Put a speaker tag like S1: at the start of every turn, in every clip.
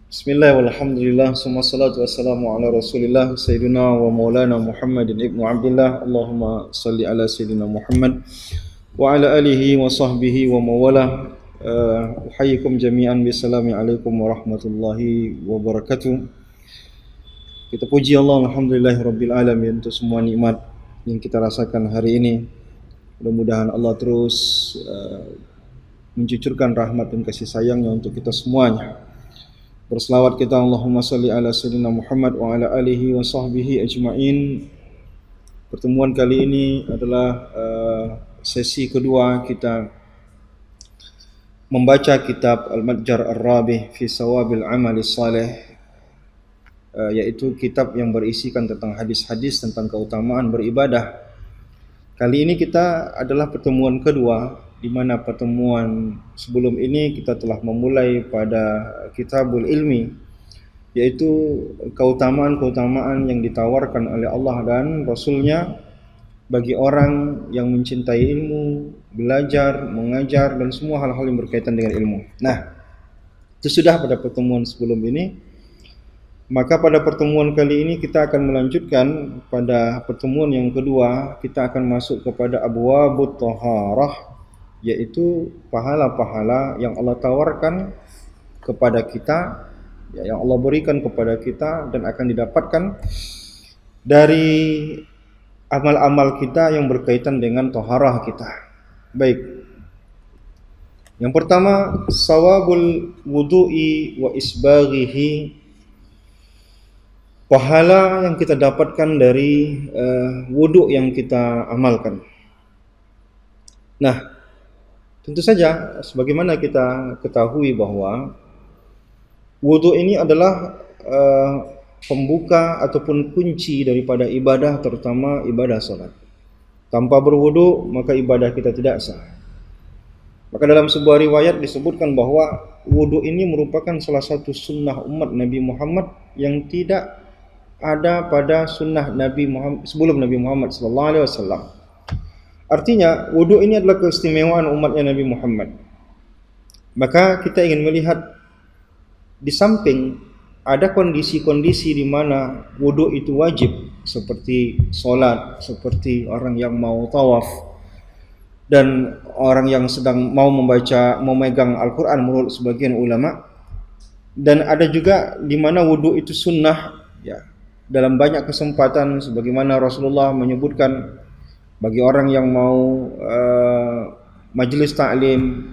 S1: Bismillah walhamdulillah summa salatu wassalamu ala rasulillah sayyidina wa maulana Muhammadin ibnu Abdullah Allahumma salli ala sayyidina Muhammad wa ala alihi wa sahbihi wa mawala. Uhayyikum jami'an bisalami alaikum warahmatullahi wabarakatuh. Kita puji Allah, alhamdulillahi rabbil alamin, untuk semua nikmat yang kita rasakan hari ini. Mudah-mudahan Allah terus mencucurkan rahmat dan kasih sayangnya untuk kita semuanya. Berselawat kita Allahumma salli ala sayyidina Muhammad wa ala alihi wa sahbihi ajma'in. Pertemuan kali ini adalah sesi kedua kita membaca kitab Al-Matjar Ar-Rabih fi Sawabil Amali Saleh, yaitu kitab yang berisikan tentang hadis-hadis tentang keutamaan beribadah. Kali ini kita adalah pertemuan kedua, di mana pertemuan sebelum ini kita telah memulai pada Kitabul Ilmi, yaitu keutamaan-keutamaan yang ditawarkan oleh Allah dan Rasul-Nya bagi orang yang mencintai ilmu, belajar, mengajar, dan semua hal-hal yang berkaitan dengan ilmu. Nah, itu sudah pada pertemuan sebelum ini. Maka pada pertemuan kali ini kita akan melanjutkan pada pertemuan yang kedua. Kita akan masuk kepada abwabut thaharah, yaitu pahala-pahala yang Allah tawarkan kepada kita, yang Allah berikan kepada kita dan akan didapatkan dari amal-amal kita yang berkaitan dengan taharah kita. Baik. Yang pertama, sawabul wudu'i wa isbaghihi, pahala yang kita dapatkan dari wudu yang kita amalkan. Nah, tentu saja sebagaimana kita ketahui bahwa wudu ini adalah pembuka ataupun kunci daripada ibadah, terutama ibadah salat. Tanpa berwudu maka ibadah kita tidak sah. Maka dalam sebuah riwayat disebutkan bahwa wudu ini merupakan salah satu sunnah umat Nabi Muhammad yang tidak ada pada sunnah Nabi Muhammad sebelum Nabi Muhammad SAW. Artinya wudu ini adalah keistimewaan umatnya Nabi Muhammad. Maka kita ingin melihat di samping ada kondisi-kondisi di mana wudu itu wajib, seperti solat, seperti orang yang mau tawaf, dan orang yang sedang mau memegang Al-Quran menurut sebagian ulama. Dan ada juga di mana wudu itu sunnah, ya, dalam banyak kesempatan, sebagaimana Rasulullah menyebutkan bagi orang yang mau majlis ta'lim,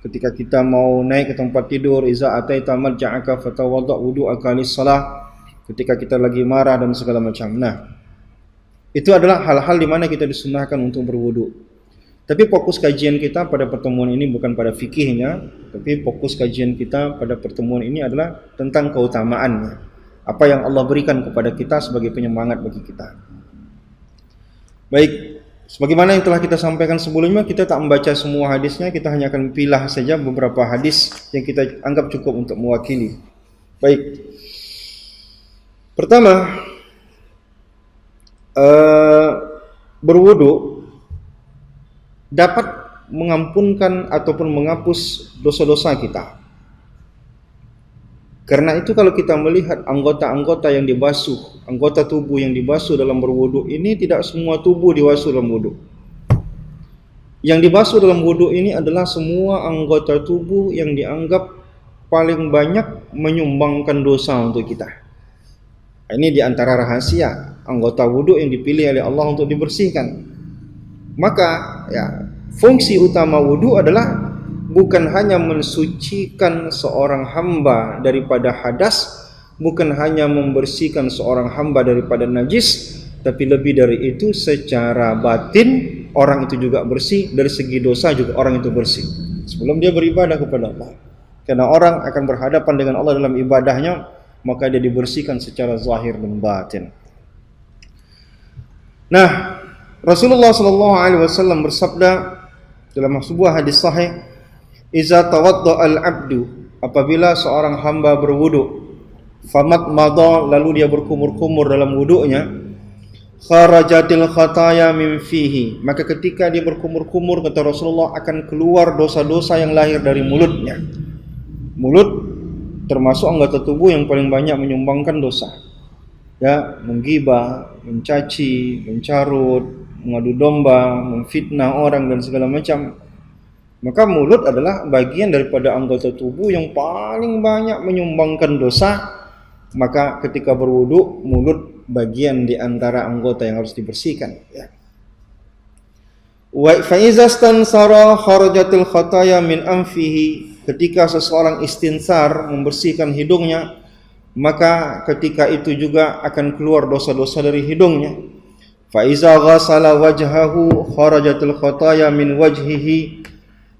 S1: ketika kita mau naik ke tempat tidur, iza ataita marja'aka fatawadda' wudu'aka lis-salah, ketika kita lagi marah dan segala macam. Nah, itu adalah hal-hal di mana kita disunnahkan untuk berwudu. Tapi fokus kajian kita pada pertemuan ini bukan pada fikihnya, tapi fokus kajian kita pada pertemuan ini adalah tentang keutamaannya, apa yang Allah berikan kepada kita sebagai penyemangat bagi kita. Baik, sebagaimana yang telah kita sampaikan sebelumnya, kita tak membaca semua hadisnya, kita hanya akan pilah saja beberapa hadis yang kita anggap cukup untuk mewakili. Baik, pertama, berwudu dapat mengampunkan ataupun menghapus dosa-dosa kita. Karena itu kalau kita melihat anggota-anggota yang dibasuh, anggota tubuh yang dibasuh dalam berwudu ini, tidak semua tubuh dibasuh dalam wudu. Yang dibasuh dalam wudu ini adalah semua anggota tubuh yang dianggap paling banyak menyumbangkan dosa untuk kita. Ini di antara rahasia anggota wudu yang dipilih oleh Allah untuk dibersihkan. Maka ya, fungsi utama wudu adalah bukan hanya mensucikan seorang hamba daripada hadas, bukan hanya membersihkan seorang hamba daripada najis, tapi lebih dari itu, secara batin orang itu juga bersih, dari segi dosa juga orang itu bersih sebelum dia beribadah kepada Allah. Karena orang akan berhadapan dengan Allah dalam ibadahnya, maka dia dibersihkan secara zahir dan batin. Nah, Rasulullah SAW bersabda dalam sebuah hadis sahih, iza tawadda al-abdu, apabila seorang hamba berwudu, famat madha, lalu dia berkumur-kumur dalam wudunya, kharajatil khataya min fihi, maka ketika dia berkumur-kumur, kata Rasulullah, akan keluar dosa-dosa yang lahir dari mulutnya. Mulut termasuk anggota tubuh yang paling banyak menyumbangkan dosa. Ya, menggibah, mencaci, mencarut, mengadu domba, memfitnah orang dan segala macam. Maka mulut adalah bagian daripada anggota tubuh yang paling banyak menyumbangkan dosa. Maka ketika berwudu, mulut bagian di antara anggota yang harus dibersihkan, ya. Wa fa iza stansara kharajatil khataya min anfihi, ketika seseorang istinsar membersihkan hidungnya, maka ketika itu juga akan keluar dosa-dosa dari hidungnya. Fa iza ghasala wajhahu kharajatil khataya min wajhihi,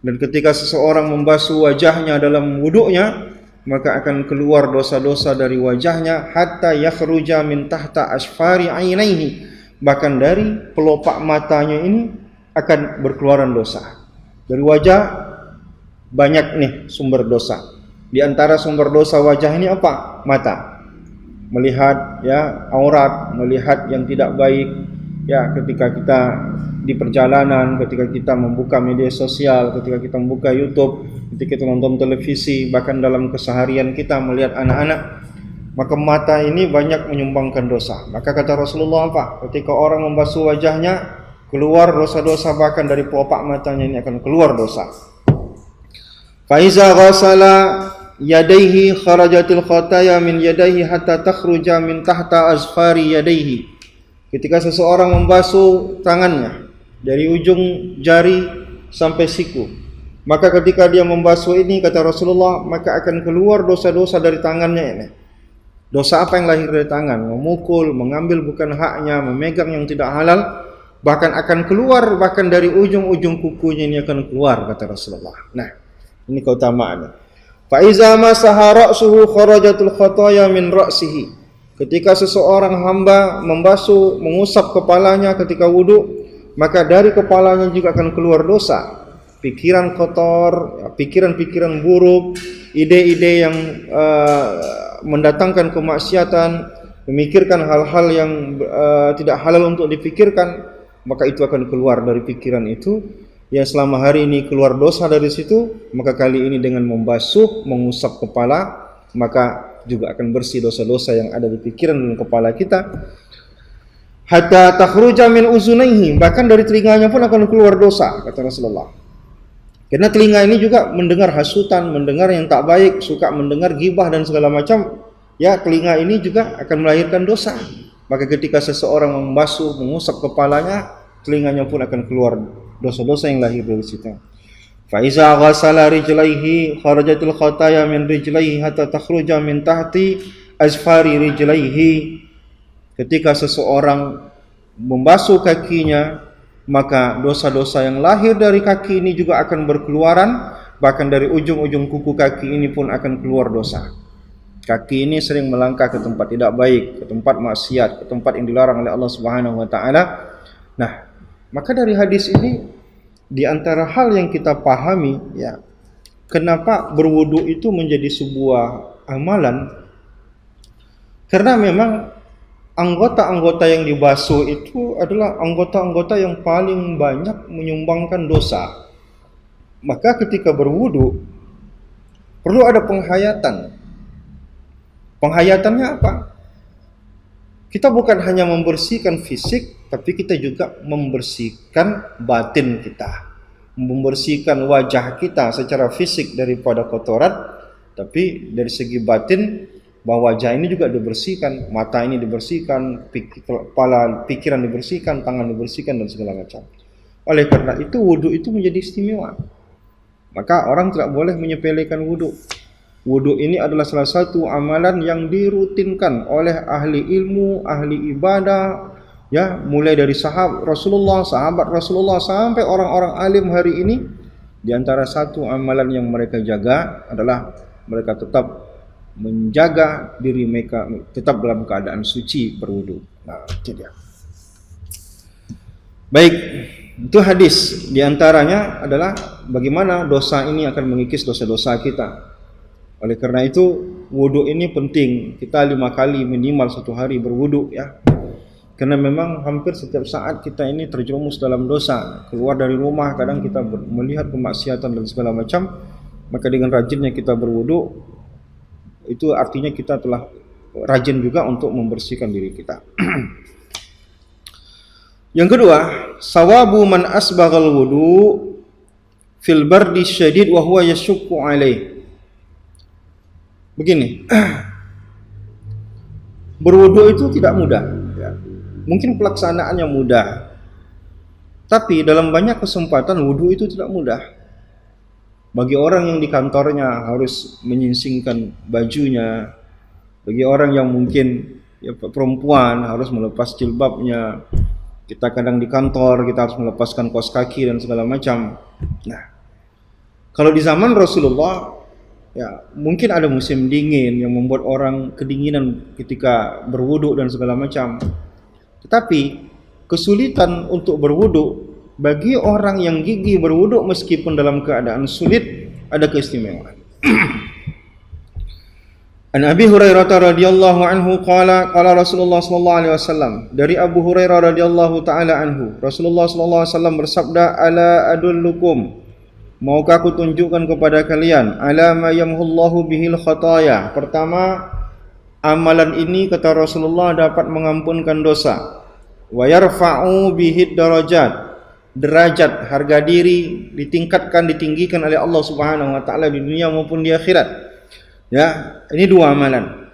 S1: dan ketika seseorang membasuh wajahnya dalam wudunya, maka akan keluar dosa-dosa dari wajahnya, hatta yakhruja min tahta asfari ainaihi, bahkan dari pelopak matanya ini akan berkeluaran dosa. Dari wajah banyak nih sumber dosa. Di antara sumber dosa wajah ini apa? Mata. Melihat ya aurat, melihat yang tidak baik, ya ketika kita di perjalanan, ketika kita membuka media sosial, ketika kita membuka YouTube, ketika kita nonton televisi, bahkan dalam keseharian kita melihat anak-anak, maka mata ini banyak menyumbangkan dosa. Maka kata Rasulullah apa? Ketika orang membasuh wajahnya, keluar dosa-dosa, bahkan dari pelopak matanya ini akan keluar dosa. Fa iza ghasala yadayhi kharajatil khataya min yadayhi hatta takhruja min tahta azfari yadayhi. Ketika seseorang membasuh tangannya dari ujung jari sampai siku, maka ketika dia membasuh ini, kata Rasulullah, maka akan keluar dosa-dosa dari tangannya ini. Dosa apa yang lahir dari tangan? Memukul, mengambil bukan haknya, memegang yang tidak halal, bahkan akan keluar, bahkan dari ujung-ujung kukunya ini akan keluar, kata Rasulullah. Nah, ini keutamaannya. Fa iza masaha ra'suhu kharajatul khataya min ra'sihi. Ketika seseorang hamba membasuh, mengusap kepalanya ketika wudu, maka dari kepalanya juga akan keluar dosa. Pikiran kotor, pikiran-pikiran buruk, ide-ide yang mendatangkan kemaksiatan, memikirkan hal-hal yang tidak halal untuk dipikirkan, maka itu akan keluar dari pikiran itu. Yang selama hari ini keluar dosa dari situ, maka kali ini dengan membasuh, mengusap kepala, maka juga akan bersih dosa-dosa yang ada di pikiran dan kepala kita. Hatta takhruja min uzunaihi, bahkan dari telinganya pun akan keluar dosa, kata Rasulullah. Karena telinga ini juga mendengar hasutan, mendengar yang tak baik, suka mendengar gibah dan segala macam. Ya, telinga ini juga akan melahirkan dosa. Maka ketika seseorang membasuh, mengusap kepalanya, telinganya pun akan keluar dosa-dosa yang lahir dari situ. Fa iza ghasala rijlaihi kharajatil khataya min rijlaihi hatta takhruja min tahti azfari rijlaihi. Ketika seseorang membasuh kakinya, maka dosa-dosa yang lahir dari kaki ini juga akan berkeluaran, bahkan dari ujung-ujung kuku kaki ini pun akan keluar dosa. Kaki ini sering melangkah ke tempat tidak baik, ke tempat maksiat, ke tempat yang dilarang oleh Allah Subhanahu wa taala. Nah, maka dari hadis ini di antara hal yang kita pahami, ya, kenapa berwudu itu menjadi sebuah amalan? Karena memang anggota-anggota yang dibasuh itu adalah anggota-anggota yang paling banyak menyumbangkan dosa. Maka ketika berwudu perlu ada penghayatan. Penghayatannya apa? Kita bukan hanya membersihkan fisik, tapi kita juga membersihkan batin kita, membersihkan wajah kita secara fisik daripada kotoran, tapi dari segi batin, bahwa wajah ini juga dibersihkan, mata ini dibersihkan, kepala, pikiran dibersihkan, tangan dibersihkan dan segala macam. Oleh karena itu wudu itu menjadi istimewa. Maka orang tidak boleh menyepelekan wudu. Wudu ini adalah salah satu amalan yang dirutinkan oleh ahli ilmu, ahli ibadah, ya, mulai dari sahabat Rasulullah sampai orang-orang alim hari ini. Di antara satu amalan yang mereka jaga adalah mereka tetap menjaga diri mereka tetap dalam keadaan suci berwudu. Nah, itu dia. Baik, itu hadis. Di antaranya adalah bagaimana dosa ini akan mengikis dosa-dosa kita. Oleh karena itu wudu ini penting. Kita 5 kali minimal satu hari berwudu, ya. Karena memang hampir setiap saat kita ini terjerumus dalam dosa. Keluar dari rumah kadang kita melihat kemaksiatan dan segala macam. Maka dengan rajinnya kita berwudu, Itu artinya kita telah rajin juga untuk membersihkan diri kita. Yang kedua, sawabu man asbaghal wudu fil bardi syadid wa huwa yashukku alaih. Begini, berwudu itu tidak mudah, ya. Mungkin pelaksanaannya mudah, tapi dalam banyak kesempatan wudu itu tidak mudah. Bagi orang yang di kantornya harus menyingsingkan bajunya, bagi orang yang mungkin ya, perempuan harus melepas jilbabnya, kita kadang di kantor kita harus melepaskan kaos kaki dan segala macam. Nah, kalau di zaman Rasulullah, ya mungkin ada musim dingin yang membuat orang kedinginan ketika berwudu dan segala macam. Tetapi kesulitan untuk berwudu bagi orang yang gigih berwudu meskipun dalam keadaan sulit ada keistimewaan. An Abi Hurairah radhiyallahu anhu qala Rasulullah sallallahu alaihi wasallam, dari Abu Hurairah radhiyallahu taala anhu, Rasulullah sallallahu alaihi wasallam bersabda, ala adullukum, maukah aku tunjukkan kepada kalian, ala ma yamhullahu bihil khataya. Pertama, amalan ini kata Rasulullah dapat mengampunkan dosa. Wa yarfa'u bihid darajat, derajat harga diri ditingkatkan, ditinggikan oleh Allah Subhanahu wa taala di dunia maupun di akhirat. Ya, ini dua amalan.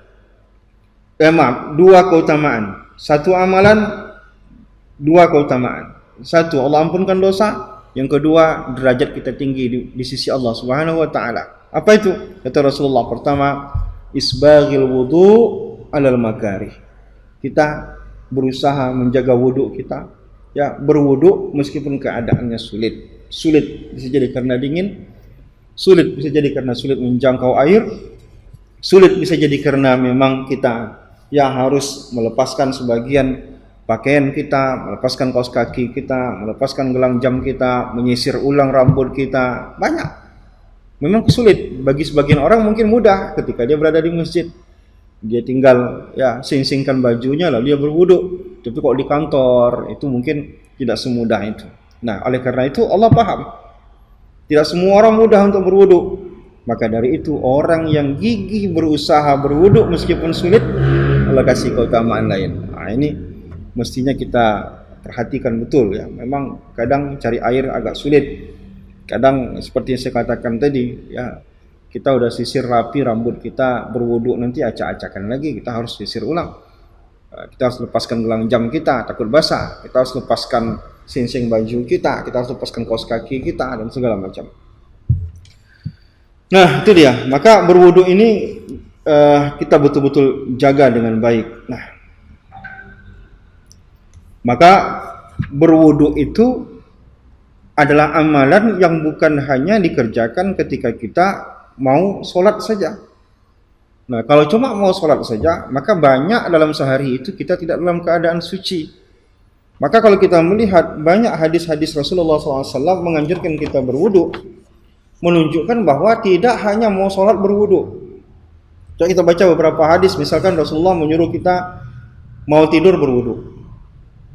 S1: Dua keutamaan. Satu amalan, dua keutamaan. Satu, Allah ampunkan dosa. Yang kedua, derajat kita tinggi di sisi Allah Subhanahu wa taala. Apa itu? Kata Rasulullah, pertama, isbaghil wudu alal makarih. Kita berusaha menjaga wudu kita, ya, berwudu meskipun keadaannya sulit. Sulit bisa jadi karena dingin, sulit bisa jadi karena sulit menjangkau air, sulit bisa jadi karena memang kita ya harus melepaskan sebagian pakaian kita, melepaskan kaos kaki kita, melepaskan gelang jam kita, menyisir ulang rambut kita. Banyak. Memang sulit. Bagi sebagian orang mungkin mudah ketika dia berada di masjid. Dia tinggal ya sing-singkan bajunya lalu dia berwudu. Tapi kalau di kantor itu mungkin tidak semudah itu. Nah, oleh karena itu Allah paham. Tidak semua orang mudah untuk berwudu. Maka dari itu orang yang gigih berusaha berwudu meskipun sulit, Allah kasih keutamaan lain. Nah, ini mestinya kita perhatikan betul ya. Memang kadang cari air agak sulit. Kadang seperti yang saya katakan tadi ya, kita udah sisir rapi rambut kita, berwudu nanti acak-acakan lagi, kita harus sisir ulang. Kita harus lepaskan gelang jam kita, takut basah. Kita harus lepaskan singsing baju kita harus lepaskan kaos kaki kita dan segala macam. Nah, itu dia. Maka berwudu ini kita betul-betul jaga dengan baik. Nah, maka berwudu itu adalah amalan yang bukan hanya dikerjakan ketika kita mau sholat saja. Nah, kalau cuma mau sholat saja, maka banyak dalam sehari itu kita tidak dalam keadaan suci. Maka kalau kita melihat banyak hadis-hadis Rasulullah SAW menganjurkan kita berwudu, menunjukkan bahwa tidak hanya mau sholat berwudu. Coba kita baca beberapa hadis, misalkan Rasulullah menyuruh kita mau tidur berwudu.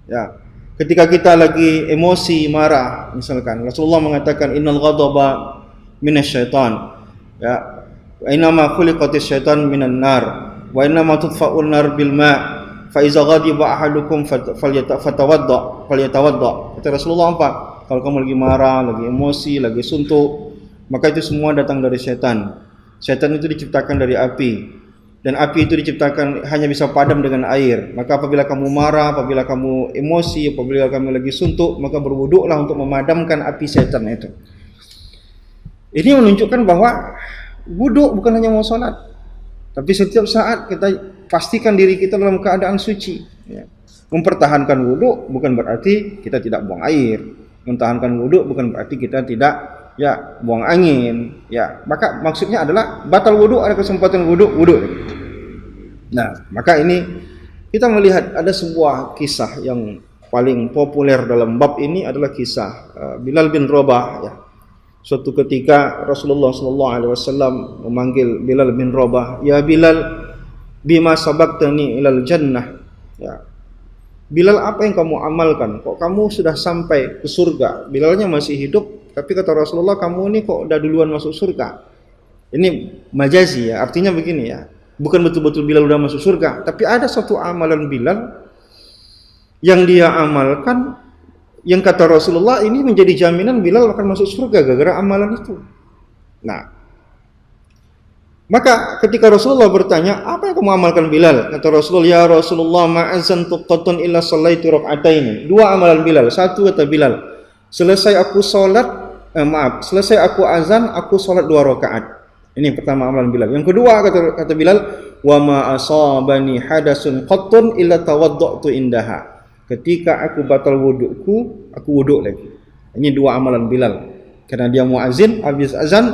S1: Ya, ketika kita lagi emosi, marah, misalkan Rasulullah mengatakan innal ghadaba minasyaitan. Ya, wa innama khuliqatis syaitan minan nar wa innama tudfa'un nar bil ma' fa iza ghadiba ahadukum falyatawadda. Kata Rasulullah apa? Kalau kamu lagi marah, lagi emosi, lagi suntuk, maka itu semua datang dari setan. Setan itu diciptakan dari api, dan api itu diciptakan hanya bisa padam dengan air. Maka apabila kamu marah, apabila kamu emosi, apabila kamu lagi suntuk, maka berwuduklah untuk memadamkan api setan itu. Ini menunjukkan bahwa wuduk bukan hanya mau sholat, tapi setiap saat kita pastikan diri kita dalam keadaan suci. Ya. Mempertahankan wuduk bukan berarti kita tidak buang air. Mempertahankan wuduk bukan berarti kita tidak ya buang angin. Ya, maka maksudnya adalah batal wuduk, ada kesempatan wuduk. Nah, maka ini kita melihat ada sebuah kisah yang paling populer dalam bab ini adalah kisah Bilal bin Rabah. Ya. Suatu ketika Rasulullah SAW memanggil Bilal bin Rabah, ya Bilal, bima sabaqtani ilal jannah. Ya. Bilal, apa yang kamu amalkan? Kok kamu sudah sampai ke surga? Bilalnya masih hidup, tapi kata Rasulullah, kamu ini kok udah duluan masuk surga. Ini majazi ya, artinya begini ya. Bukan betul-betul Bilal udah masuk surga, tapi ada suatu amalan Bilal yang dia amalkan, yang kata Rasulullah ini menjadi jaminan Bilal akan masuk surga gara-gara amalan itu. Nah, maka ketika Rasulullah bertanya, apa yang kamu amalkan Bilal? Kata Rasulullah, ya Rasulullah, ma'azantu qattun illa sallaitu raka'ataini. Dua amalan Bilal. Satu kata Bilal, selesai aku azan, aku salat 2 rakaat. Ini pertama amalan Bilal. Yang kedua kata Bilal, wa ma asabani hadasun qattun illa tawaddatu indaha. Ketika aku batal wuduku, aku wuduk lagi. Ini dua amalan Bilal. Karena dia muazin, habis azan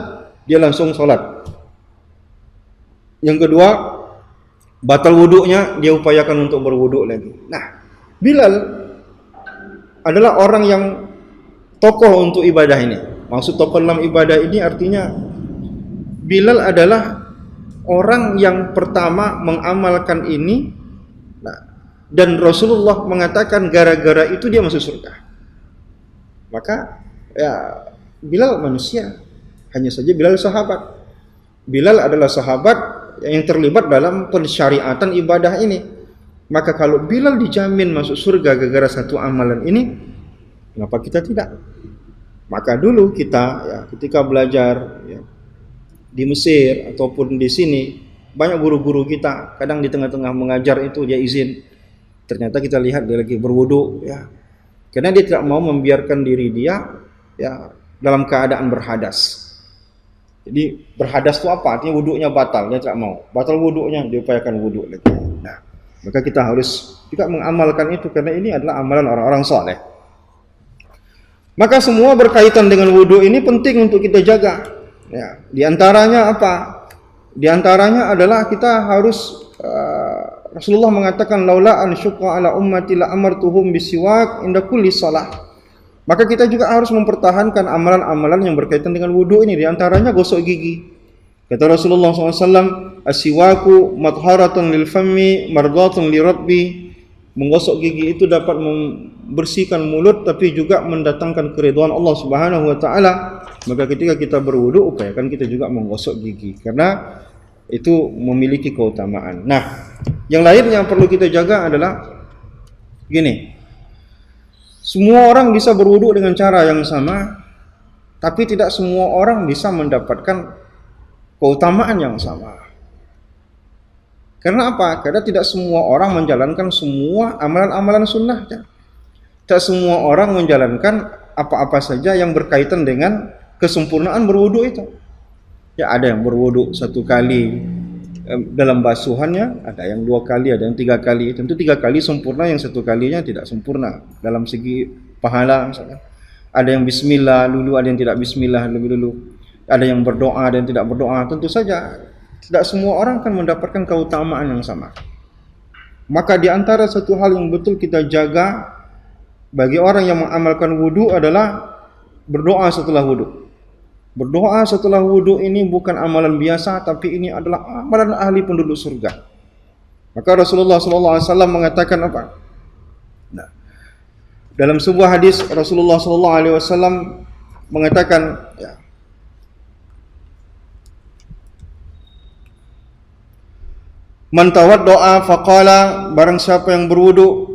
S1: dia langsung salat. Yang kedua, batal wuduknya dia upayakan untuk berwuduk lagi. Nah, Bilal adalah orang yang tokoh untuk ibadah ini. Maksud tokoh dalam ibadah ini artinya Bilal adalah orang yang pertama mengamalkan ini. Nah, dan Rasulullah mengatakan gara-gara itu dia masuk surga. Maka ya Bilal manusia, hanya saja Bilal sahabat. Bilal adalah sahabat yang terlibat dalam pensyariatan ibadah ini. Maka kalau Bilal dijamin masuk surga gara-gara satu amalan ini, kenapa kita tidak? Maka dulu kita ya ketika belajar ya, di Mesir ataupun di sini, banyak guru-guru kita kadang di tengah-tengah mengajar itu dia izin. Ternyata kita lihat dia lagi berwudu ya. Karena dia tidak mau membiarkan diri dia ya dalam keadaan berhadas. Jadi berhadas itu apa? Artinya wudunya batal, dia tidak mau. Batal wudunya, dia upayakan wudu lagi. Nah, maka kita harus juga mengamalkan itu karena ini adalah amalan orang-orang saleh. Maka semua berkaitan dengan wudu ini penting untuk kita jaga. Ya, di antaranya apa? Di antaranya adalah kita harus Rasulullah mengatakan laula an syuqa ala ummati la amartuhum bisiwak inda kulli shalah. Maka kita juga harus mempertahankan amalan-amalan yang berkaitan dengan wudu ini, di antaranya gosok gigi. Kata Rasulullah SAW, as-siwaku madharatun lil fammi mardatun li rabbi. Menggosok gigi itu dapat membersihkan mulut tapi juga mendatangkan keridhaan Allah Subhanahu wa taala. Maka ketika kita berwudu upayakan kita juga menggosok gigi karena itu memiliki keutamaan. Nah, yang lain yang perlu kita jaga adalah gini. Semua orang bisa berwudu dengan cara yang sama, tapi tidak semua orang bisa mendapatkan keutamaan yang sama. Karena apa? Karena tidak semua orang menjalankan semua amalan-amalan sunnah. Tidak semua orang menjalankan apa-apa saja yang berkaitan dengan kesempurnaan berwudu itu. Ya ada yang berwudu 1 kali dalam basuhannya, ada yang 2 kali, ada yang 3 kali. Tentu 3 kali sempurna, yang 1 kalinya tidak sempurna dalam segi pahala misalkan. Ada yang bismillah dulu, ada yang tidak bismillah lebih dulu. Ada yang berdoa, ada yang tidak berdoa. Tentu saja tidak semua orang akan mendapatkan keutamaan yang sama. Maka di antara satu hal yang betul kita jaga bagi orang yang mengamalkan wudu adalah berdoa setelah wudu. Berdoa setelah wudu ini bukan amalan biasa, tapi ini adalah amalan ahli penduduk surga. Maka Rasulullah SAW mengatakan apa? Nah, dalam sebuah hadis Rasulullah SAW mengatakan, ya, man tawaddoa faqala, barang siapa yang berwudu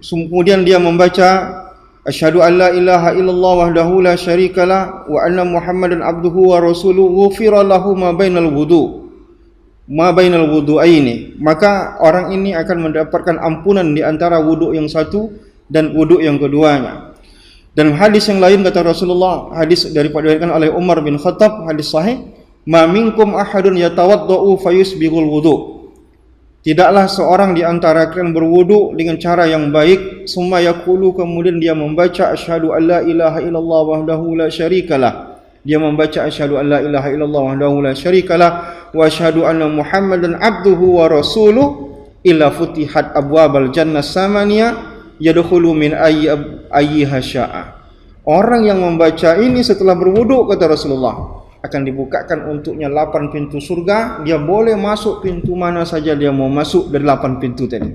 S1: kemudian dia membaca asyhadu an la ilaha illallah wahdahu la syarikalah wa anna muhammadan abduhu wa rasuluhu ghufira lahu ma bainal wudu'aini, maka orang ini akan mendapatkan ampunan di antara wudu yang satu dan wudu yang keduanya. Dan hadis yang lain kata Rasulullah, hadis diriwayatkan oleh Umar bin Khattab, hadis sahih, ma minkum ahadun yatawaddau fayusbighul wudu. Tidaklah seorang di antara kalian berwudu dengan cara yang baik, summa yaqulu, kemudian dia membaca asyhadu alla ilaha illallah wahdahu la syarikalah. Dia membaca asyhadu alla ilaha illallah wahdahu la syarikalah wa asyhadu anna muhammadan abduhu wa rasuluh illa futihat abwabal jannah samaniyah yadkhulu min ayyiha syaa. Orang yang membaca ini setelah berwudu, kata Rasulullah, akan dibukakan untuknya 8 pintu surga. Dia boleh masuk pintu mana saja dia mau masuk dari 8 pintu tadi.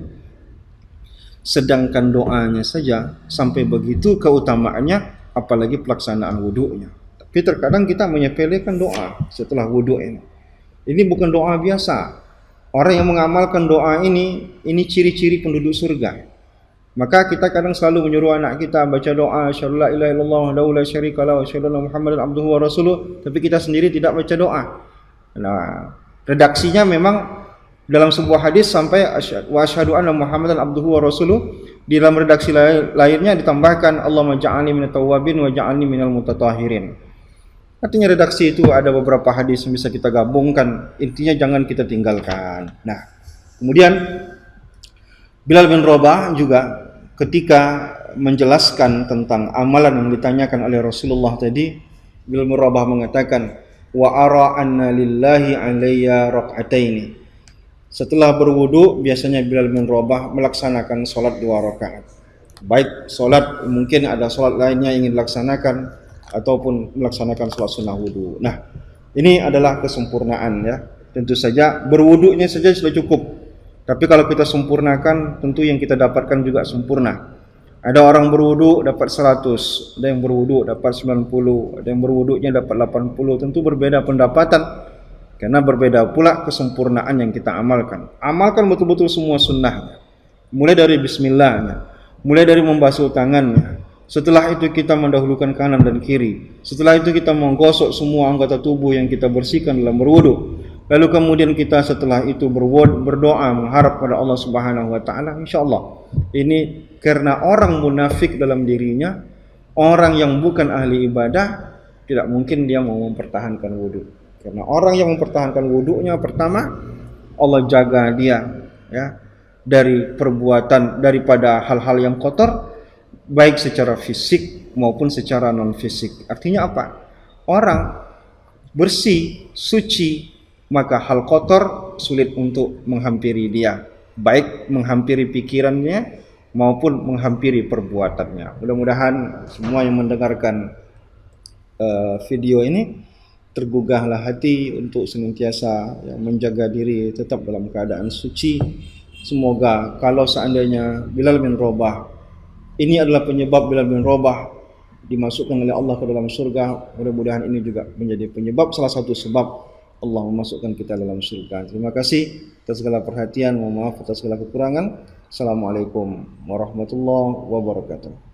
S1: Sedangkan doanya saja sampai begitu keutamaannya, apalagi pelaksanaan wudunya. Tapi terkadang kita menyepelekan doa setelah wudu ini. Ini bukan doa biasa. Orang yang mengamalkan doa ini ciri-ciri penduduk surga. Maka kita kadang selalu menyuruh anak kita baca doa asyhadu la ilaha illallah wahdahu la syarika lahu wa asyhadu anna muhammadan abduhu wa rasuluh, tapi kita sendiri tidak baca doa. Nah, redaksinya memang dalam sebuah hadis sampai wa asyhadu anna muhammadan abduhu wa rasuluh. Di dalam redaksi lainnya ditambahkan Allahumma ja'alni minat tawwabin wa ja'alni minal mutatahhirin. Artinya redaksi itu ada beberapa hadis yang bisa kita gabungkan. Intinya jangan kita tinggalkan. Nah, kemudian Bilal bin Rabah juga ketika menjelaskan tentang amalan yang ditanyakan oleh Rasulullah tadi, Bilal bin Rabah mengatakan, wa ara anna lillahi alayya rak'ataini. Setelah berwudu, biasanya Bilal bin Rabah melaksanakan salat 2 rakaat. Baik salat, mungkin ada salat lainnya yang ingin dilaksanakan, ataupun melaksanakan salat sunnah wudu. Nah, ini adalah kesempurnaan ya. Tentu saja berwudunya saja sudah cukup. Tapi kalau kita sempurnakan, tentu yang kita dapatkan juga sempurna. Ada orang berwudu dapat 100, ada yang berwudu dapat 90, ada yang berwudunya dapat 80. Tentu berbeda pendapatan. Karena berbeda pula kesempurnaan yang kita amalkan. Amalkan betul-betul semua sunnah. Mulai dari bismillahnya, mulai dari membasuh tangannya. Setelah itu kita mendahulukan kanan dan kiri. Setelah itu kita menggosok semua anggota tubuh yang kita bersihkan dalam berwudu. Lalu kemudian kita setelah itu berdoa mengharap pada Allah Subhanahu wa taala. Insyaallah ini karena orang munafik dalam dirinya, orang yang bukan ahli ibadah, tidak mungkin dia mau mempertahankan wudu. Karena orang yang mempertahankan wudunya, pertama Allah jaga dia ya dari perbuatan daripada hal-hal yang kotor, baik secara fisik maupun secara non fisik. Artinya apa? Orang bersih, suci, maka hal kotor sulit untuk menghampiri dia, baik menghampiri pikirannya maupun menghampiri perbuatannya. Mudah-mudahan semua yang mendengarkan video ini tergugahlah hati untuk senantiasa ya, menjaga diri tetap dalam keadaan suci. Semoga kalau seandainya Bilal bin Rabah ini adalah penyebab Bilal bin Rabah dimasukkan oleh Allah ke dalam surga, mudah-mudahan ini juga menjadi penyebab, salah satu sebab Allah memasukkan kita dalam surga. Terima kasih atas segala perhatian, mohon maaf atas segala kekurangan. Assalamualaikum warahmatullahi wabarakatuh.